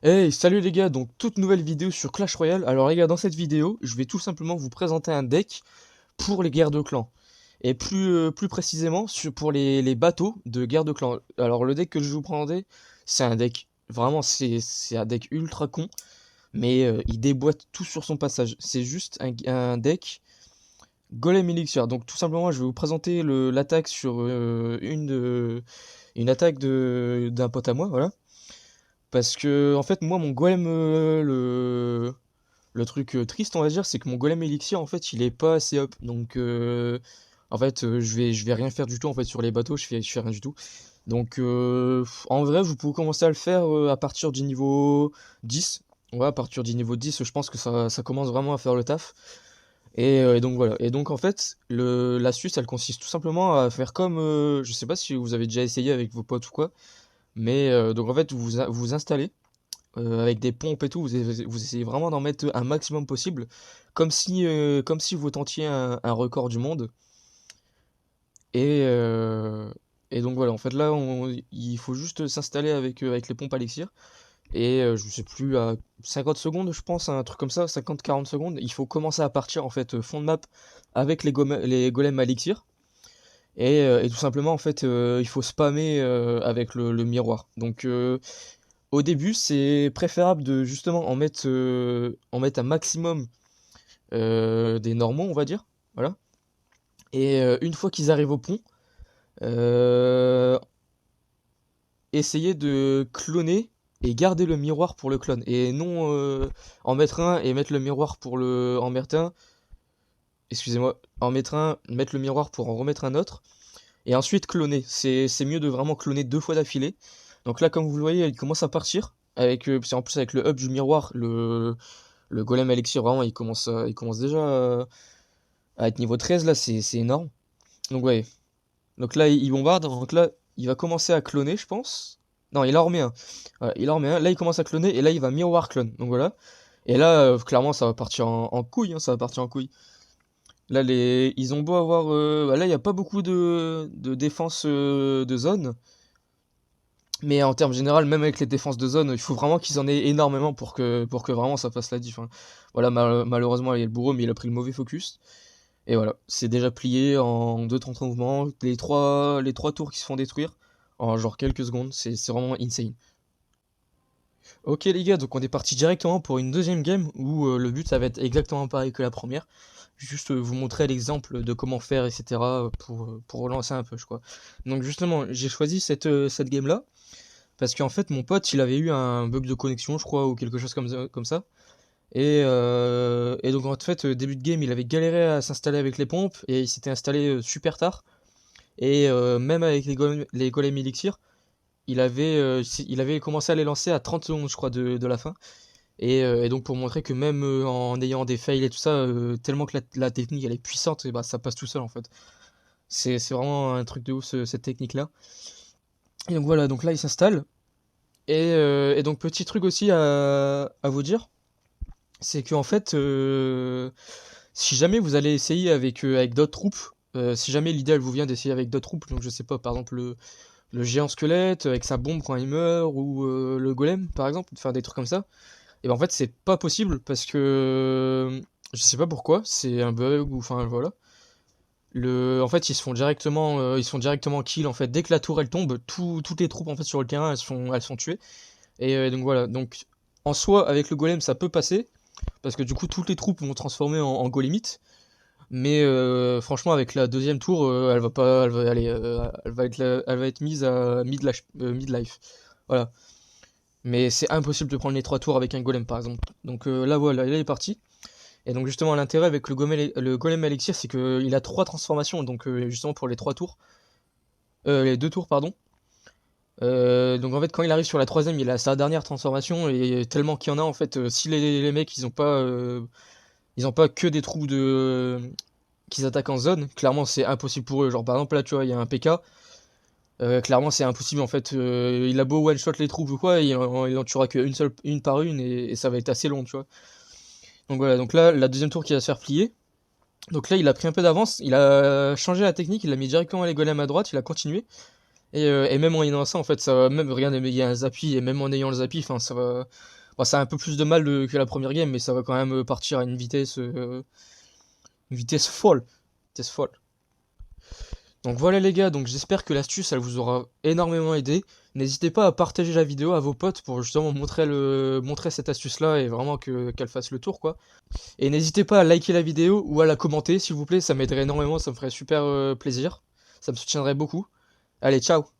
Hey, salut les gars, donc toute nouvelle vidéo sur Clash Royale. Alors les gars, dans cette vidéo, je vais tout simplement vous présenter un deck pour les guerres de clans. Et plus précisément pour les bateaux de guerre de clans. Alors le deck que je vais vous présenter, c'est un deck, vraiment c'est un deck ultra con, mais il déboîte tout sur son passage. C'est juste un deck Golem Elixir. Donc tout simplement, je vais vous présenter l'attaque sur une attaque d'un pote à moi, voilà. Parce que, en fait, moi, mon golem, le truc triste, on va dire, c'est que mon golem élixir, en fait, il est pas assez up. Donc, en fait, je vais rien faire du tout, en fait, sur les bateaux, je fais rien du tout. Donc, en vrai, vous pouvez commencer à le faire à partir du niveau 10. Ouais, à partir du niveau 10, je pense que ça commence vraiment à faire le taf. Et donc voilà. Et donc en fait, l'astuce, elle consiste tout simplement à faire comme, je sais pas si vous avez déjà essayé avec vos potes ou quoi, mais donc en fait, vous installez avec des pompes et tout, vous essayez vraiment d'en mettre un maximum possible, comme si vous tentiez un record du monde. Et, euh, et donc voilà, en fait là, il faut juste s'installer avec les pompes à elixir. Et je sais plus, à 50 secondes, je pense, un truc comme ça, 50-40 secondes, il faut commencer à partir en fait fond de map avec les golems à elixir. Et tout simplement, en fait, il faut spammer avec le miroir. Donc, au début, c'est préférable de justement en mettre un maximum des normaux, on va dire. Voilà. Et une fois qu'ils arrivent au pont, euh, essayez de cloner et garder le miroir pour le clone. Et non en mettre un et mettre le miroir pour le. En mettre un. Excusez-moi. En mettre un, mettre le miroir pour en remettre un autre. Et ensuite cloner. C'est mieux de vraiment cloner deux fois d'affilée. Donc là, comme vous le voyez, il commence à partir. Parce qu'en plus, avec le hub du miroir, le golem Elixir, vraiment, il commence déjà à être niveau 13, là, c'est énorme. Donc ouais. Donc là, il bombarde. Donc là, il va commencer à cloner, je pense. Non, il en remet un. Voilà, il en remet un. Là, il commence à cloner. Et là, il va miroir clone. Donc voilà. Et là, clairement, ça va partir en couille. Hein, ça va partir en couille. Là, ils ont beau avoir. Bah là, il n'y a pas beaucoup de défense de zone. Mais en termes général, même avec les défenses de zone, il faut vraiment qu'ils en aient énormément pour que vraiment ça fasse la diff. Hein. Voilà, malheureusement, il y a le bourreau, mais il a pris le mauvais focus. Et voilà, c'est déjà plié en 2-30 mouvements. Les trois tours qui se font détruire en genre quelques secondes, c'est vraiment insane. Ok les gars, donc on est parti directement pour une deuxième game où le but ça va être exactement pareil que la première. Juste vous montrer l'exemple de comment faire, etc. Pour relancer un peu, je crois. Donc justement, j'ai choisi cette game là. Parce qu'en fait, mon pote, il avait eu un bug de connexion, je crois, ou quelque chose comme ça. Et donc, en fait, début de game, il avait galéré à s'installer avec les pompes, et il s'était installé super tard. Et même avec les golems élixir, il avait commencé à les lancer à 30 secondes, je crois, de la fin. Et donc, pour montrer que même en ayant des fails et tout ça, tellement que la technique, elle est puissante, et bah, ça passe tout seul, en fait. C'est vraiment un truc de ouf, cette technique-là. Et donc, voilà, donc là, il s'installe. Et donc petit truc aussi à vous dire, c'est que en fait, si jamais vous allez essayer avec d'autres troupes, si jamais l'idée elle vous vient d'essayer avec d'autres troupes, donc je sais pas, par exemple le géant squelette avec sa bombe quand il meurt, ou le golem par exemple, de faire des trucs comme ça, et ben en fait c'est pas possible parce que je sais pas pourquoi, c'est un bug ou enfin voilà. En fait, ils se font directement kill en fait. Dès que la tour elle tombe, toutes les troupes en fait sur le terrain elles sont tuées. Et donc voilà, donc en soi avec le golem ça peut passer, parce que du coup toutes les troupes vont transformer en golemites, mais franchement avec la deuxième tour elle va pas, elle va, aller, elle va être mise à mid-life, voilà. Mais c'est impossible de prendre les trois tours avec un golem par exemple. Donc là voilà, là il est parti. Et donc justement l'intérêt avec le golem élixir c'est qu'il a trois transformations, donc justement pour les trois tours, les deux tours pardon. Donc en fait quand il arrive sur la troisième il a sa dernière transformation et tellement qu'il y en a en fait si les mecs ils ont pas que des trous qu'ils attaquent en zone, clairement c'est impossible pour eux. Genre par exemple là tu vois il y a un PK, clairement c'est impossible en fait, il a beau one shot les troupes ou quoi, il en tuera une par une et ça va être assez long tu vois. Donc voilà, donc là la deuxième tour qui va se faire plier. Donc là il a pris un peu d'avance, il a changé la technique, il a mis directement les golems à droite, il a continué. Et même en ayant ça, en fait, ça va même, regarde, il y a un Zappy, et même en ayant le Zappy, enfin, ça va. Bon, ça a un peu plus de mal que la première game, mais ça va quand même partir à une vitesse folle. Vitesse folle. Donc voilà les gars, donc j'espère que l'astuce elle vous aura énormément aidé. N'hésitez pas à partager la vidéo à vos potes pour justement montrer cette astuce là et vraiment qu'elle fasse le tour quoi. Et n'hésitez pas à liker la vidéo ou à la commenter s'il vous plaît, ça m'aiderait énormément, ça me ferait super plaisir. Ça me soutiendrait beaucoup. Allez, ciao!